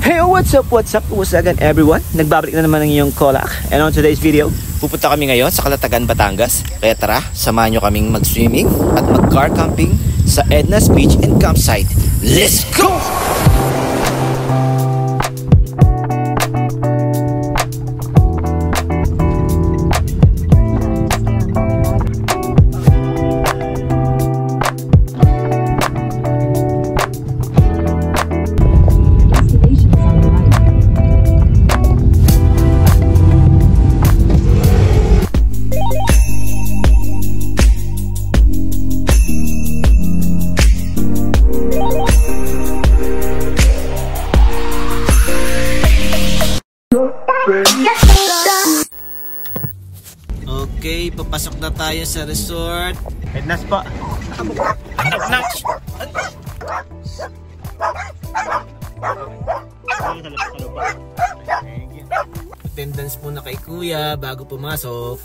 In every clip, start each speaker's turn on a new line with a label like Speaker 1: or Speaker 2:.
Speaker 1: Hey, what's up, again everyone? Nagbabalik na naman ng iyong Kolak. And on today's video, pupunta kami ngayon sa Calatagan, Batangas. Kaya tara, samahan nyo kaming mag-swimming at mag-car camping sa Edna's Beach and Campsite. Let's go! Okay, papasok na tayo sa resort. Edna's pa. Attendance muna kay kuya bago pumasok.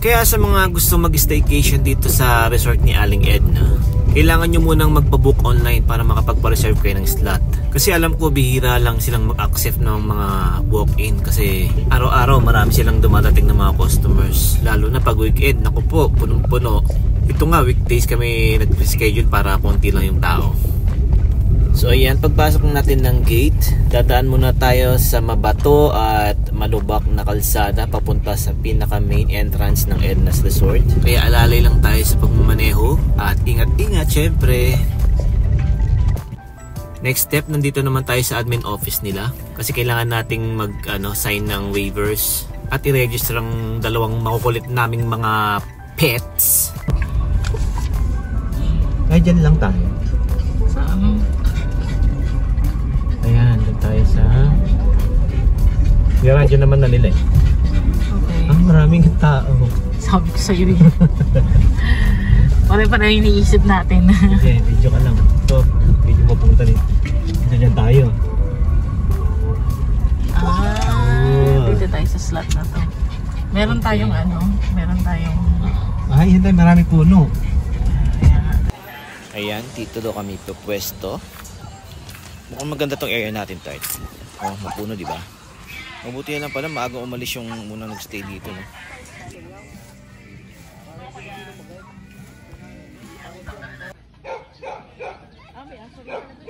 Speaker 1: Kaya sa mga gusto mag-staycation dito sa resort ni Aling Edna, kailangan nyo munang magpabook online para makapagpa-reserve kayo ng slot. Kasi alam ko bihira lang silang mag-accept ng mga walk-in kasi araw-araw marami silang dumadating ng mga customers. Lalo na pag weekend, naku po, punong-puno. Ito nga, weekdays kami nag-schedule para konti lang yung tao. So ayan, pagpasok natin ng gate, dadaan muna tayo sa mabato at malubak na kalsada papunta sa pinaka main entrance ng Edna's Resort. Kaya alalay lang tayo sa pagmamaneho at ingat-ingat syempre. Next step, nandito naman tayo sa admin office nila kasi kailangan nating sign ng waivers at i-register ang dalawang makukulit naming mga pets. Ay, dyan lang tayo. Saan? Ayan, doon tayo sa garage naman na nila eh. Okay. Ah, maraming tao.
Speaker 2: Sabi ko sa'yo eh. Pare pa na yung iniisip natin.
Speaker 1: Okay, video ka lang. Ito, video mo pumunta rin. Dito tayo.
Speaker 2: Dito tayo sa slot na to. Meron tayong
Speaker 1: ay, hindi, maraming puno. Ayan, dito daw kami pupwesto. Mukhang maganda tong area natin, Tart. Oh, mapuno, di ba? Mabuti lang pala, maagang umalis yung muna nag-stay dito, no?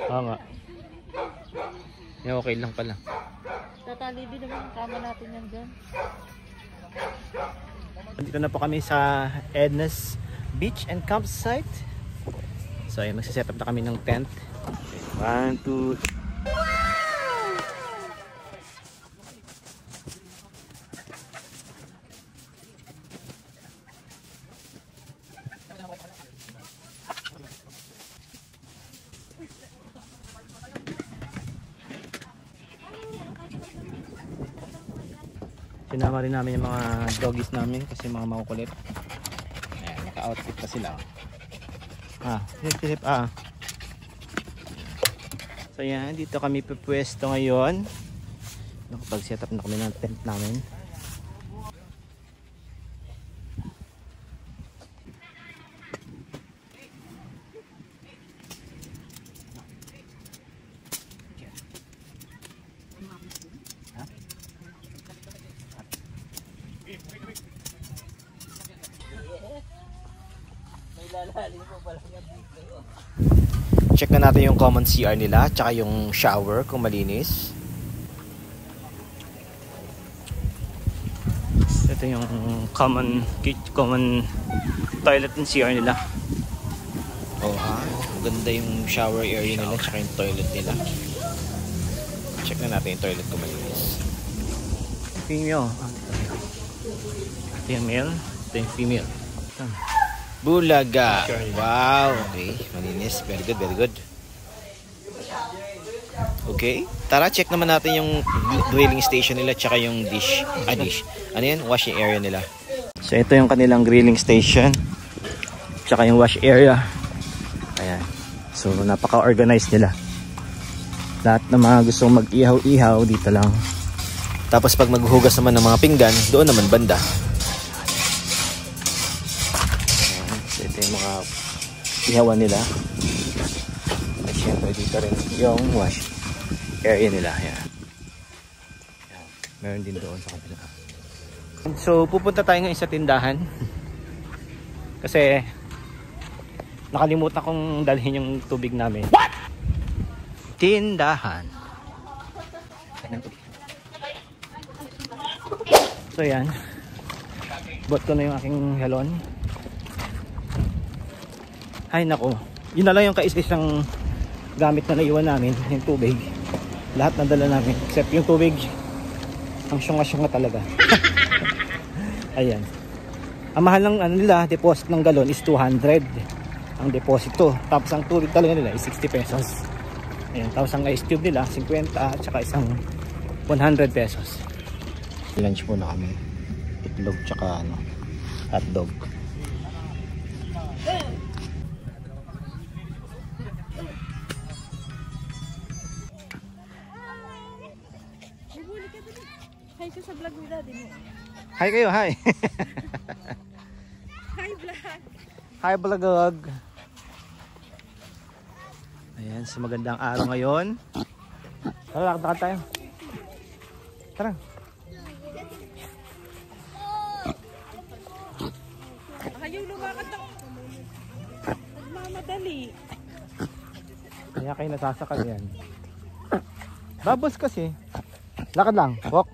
Speaker 1: Oo nga. Yeah, okay lang pala.
Speaker 2: Tatali din naman ang kama natin yan dyan.
Speaker 1: Dito na po kami sa Edna's Beach and Campsite. So ayun, magsiset up na kami ng tent. 1, 2, sinama rin namin yung mga doggies namin kasi mga makukulit. Ayan, naka-outfit pa sila. Silip. So yan, dito kami pupwesto ngayon. Nakapag-set up na kami ng tent namin. Check na natin yung common CR nila tsaka yung shower kung malinis. Ito yung common toilet and CR nila. Maganda yung shower area nila tsaka yung toilet nila. Check na natin yung toilet kung malinis. Female. Ito yung male, ito yung female. Bulaga. Wow, okay, malinis. Very good. Okay, tara check naman natin yung grilling station nila tsaka yung dish. Ano yan? Washing area nila. So ito yung kanilang grilling station tsaka yung wash area. Ayan. So napaka-organized nila. Lahat ng mga gustong mag-ihaw-ihaw dito lang. Tapos pag maghuhugas naman ng mga pinggan, doon naman banda. Ito yung mga ihawan nila. At syempre dito rin yung wash. area nila. Yan. Meron din doon sa kabila. So pupunta tayo ngayon sa tindahan. Kasi nakalimutan kong dalhin yung tubig namin. What? Tindahan. So yan. Bot ko na yung aking galon. Ay nako. Yun na lang yung kaisa-isang gamit na naiwan namin, yung tubig. Lahat nadala namin except yung tubig. Ang syunga-syunga talaga. Ayan. Ang mahal ng ano nila, deposit ng galon is 200. Ang deposito. Tapos ang tubig talaga nila is 60 pesos. Ayan. Tapos ang ice cube nila 50 at saka isang 100 pesos. Lunch muna kami. Itlog tsaka ano, hotdog.
Speaker 2: Hi ka sa vlog mo daddy mo.
Speaker 1: Hi kayo, hi.
Speaker 2: Hi vlog.
Speaker 1: Hi vlog. Ayan, sa magandang araw ngayon. Tara, lakad tayo. Tara.
Speaker 2: Ayaw lumakad ng nagmamadali.
Speaker 1: Kaya kayo nasasakal yan. Babos kasi. Lakad lang, walk.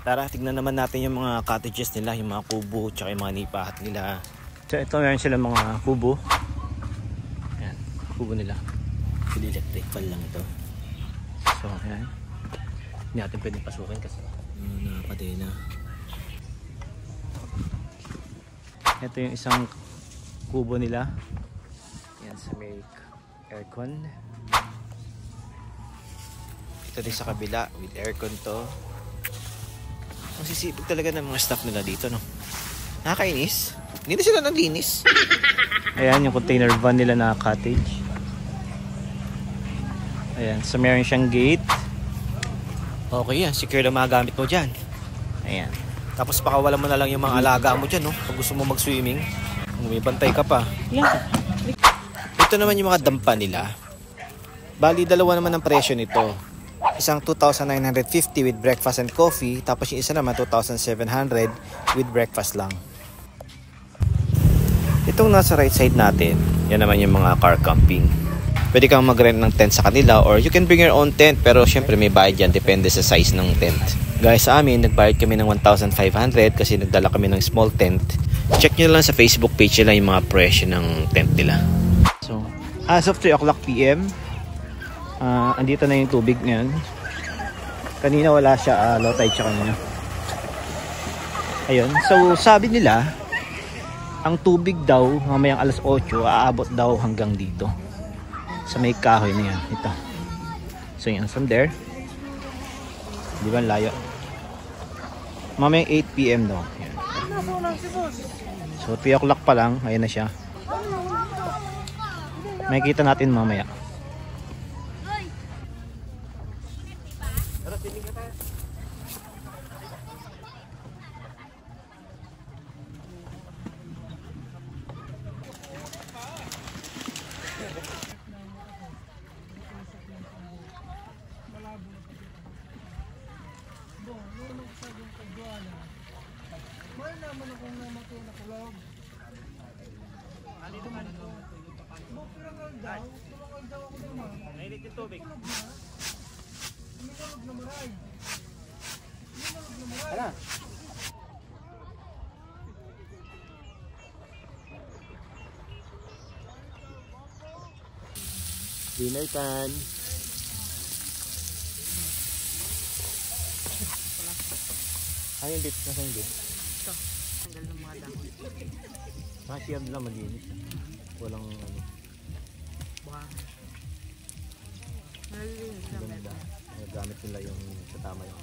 Speaker 1: Tara, tignan naman natin yung mga cottages nila, yung mga kubo, tsaka yung mga nipahat nila. So ito meron sila mga kubo. Ayan, kubo nila. Full electric fan lang ito. So ayan. Hindi natin pwedeng pasukin kasi nakapatay na. Ito yung isang kubo nila. Ayan, sa may aircon. Ito din sa kabila with aircon to. Ang sisipag talaga ng mga staff nila dito, no? Nakakainis. Hindi na sila naglinis. Ayan, yung container van nila na cottage. Ayan, so meron siyang gate. Okay yan, secure lang magamit mo dyan. Ayan. Tapos pakawalan mo na lang yung mga alaga mo dyan, no? Pag gusto mo mag-swimming, may bantay ka pa.
Speaker 2: Yan.
Speaker 1: Ito naman yung mga dampa nila. Bali, dalawa naman ang presyo nito. Isang 2,950 with breakfast and coffee. Tapos yung isa naman 2,700 with breakfast lang. Itong nasa right side natin, yan naman yung mga car camping. Pwede kang mag-rent ng tent sa kanila or you can bring your own tent. Pero syempre may bayad yan, depende sa size ng tent. Guys, sa amin, nagbayad kami ng 1,500 kasi nagdala kami ng small tent. Check nyo lang sa Facebook page nila yung mga presyo ng tent nila. So, as of 3 o'clock PM, andito na yung tubig ngayon. Kanina wala siya, low tide siya kanina. Ayun, so sabi nila ang tubig daw mamayang alas 8 aabot daw hanggang dito sa may kahoy na yan. Ito, so yan from there, di ba layo, mamayang 8 PM daw. Yan. So 3 o'clock pa lang, ayun na siya. Makikita natin mamaya. Mainit yung tubig. Tara. Dinner time. Ay, yung bit. Nasa yung bit?
Speaker 2: Ito. Tanggal ng mga dahon.
Speaker 1: Nakasiyab lang malinis. Walang ano.
Speaker 2: Baka. Nalinis lang
Speaker 1: ganda. Gamit nila yung sa tama yung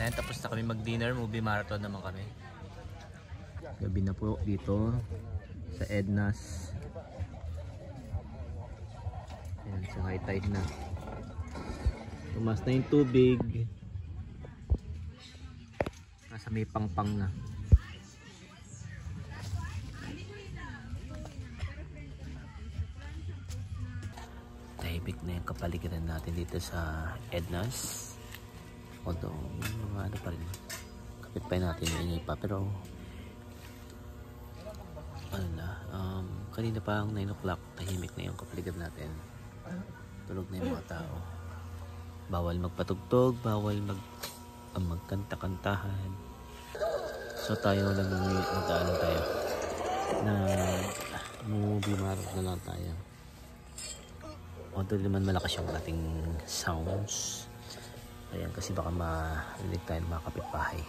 Speaker 1: Ayan, tapos na kami mag-dinner, movie marathon naman kami. Gabi na po dito sa Edna's. Ayan, so high tide na. Tumas na yung tubig. Nasa may pangpang na. Tahimik na yung kapaligiran natin dito sa Edna's. Although mga ano pa rin, kapit pa natin yung ingay pa, pero ano na, kanina pa ang 9 o'clock, tahimik na yung kapaligiran natin. Tulog na yung mga tao. Bawal magpatugtog, bawal magkanta-kantahan. So tayo lang mag-ano tayo na movie marathon na lang tayo. Although naman malakas yung ating sounds. Ayan, kasi baka marinig tayo ng mga kapitbahay.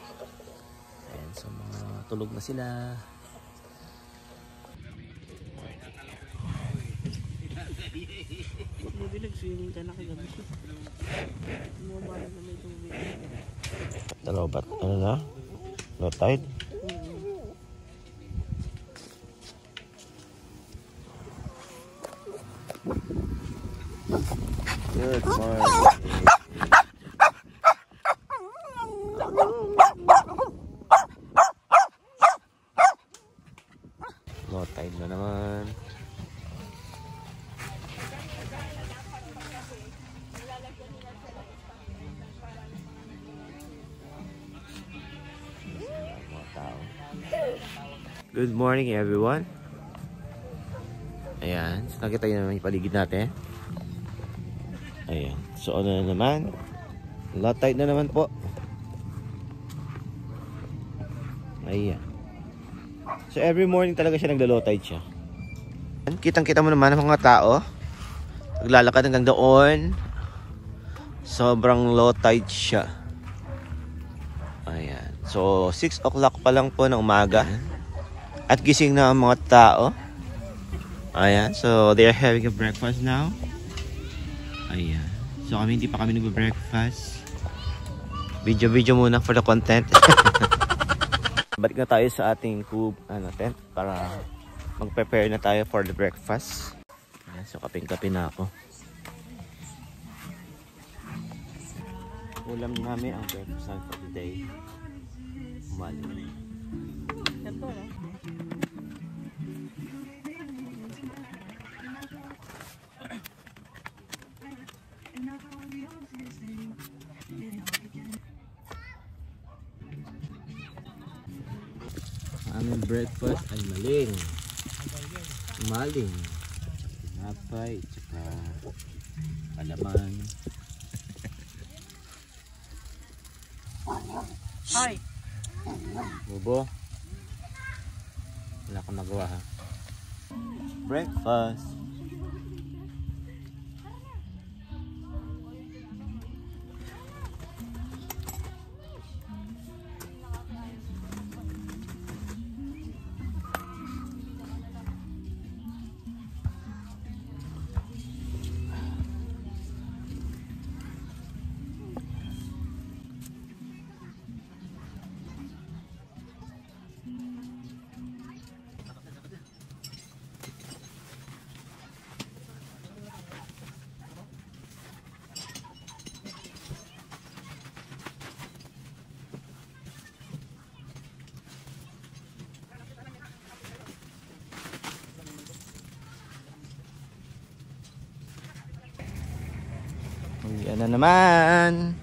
Speaker 1: Ayan, so mga tulog na sila.
Speaker 2: Hindi nag-swimming ka na kagabi. Bumabalik na may tubig.
Speaker 1: Dalawa ano na? Low tide? Good morning. Low tide na naman. Good morning everyone. Ayan, so nakita nyo naman yung paligid natin. Ayan, so ano na naman, low tide na naman po. Ayan, so every morning talaga siya nagla-low tide siya. Kitang kita mo naman ang mga tao naglalakad hanggang doon. Sobrang low tide siya. Ayan, so 6 o'clock pa lang po ng umaga at gising na ang mga tao. Ayan, so they are having a breakfast now. Ayan, so hindi pa kami nag-breakfast. Video muna for the content. Balik na tayo sa ating tent para mag-prepare na tayo for the breakfast. Ayan, so kaping-kape na ako. Ulam namin ang breakfast for today. Mali.
Speaker 2: Ito na.
Speaker 1: Aming breakfast ay maling tinapay tsaka palaman.
Speaker 2: Hi.
Speaker 1: Bobo, wala kang magawa ha. Breakfast. Yan na naman.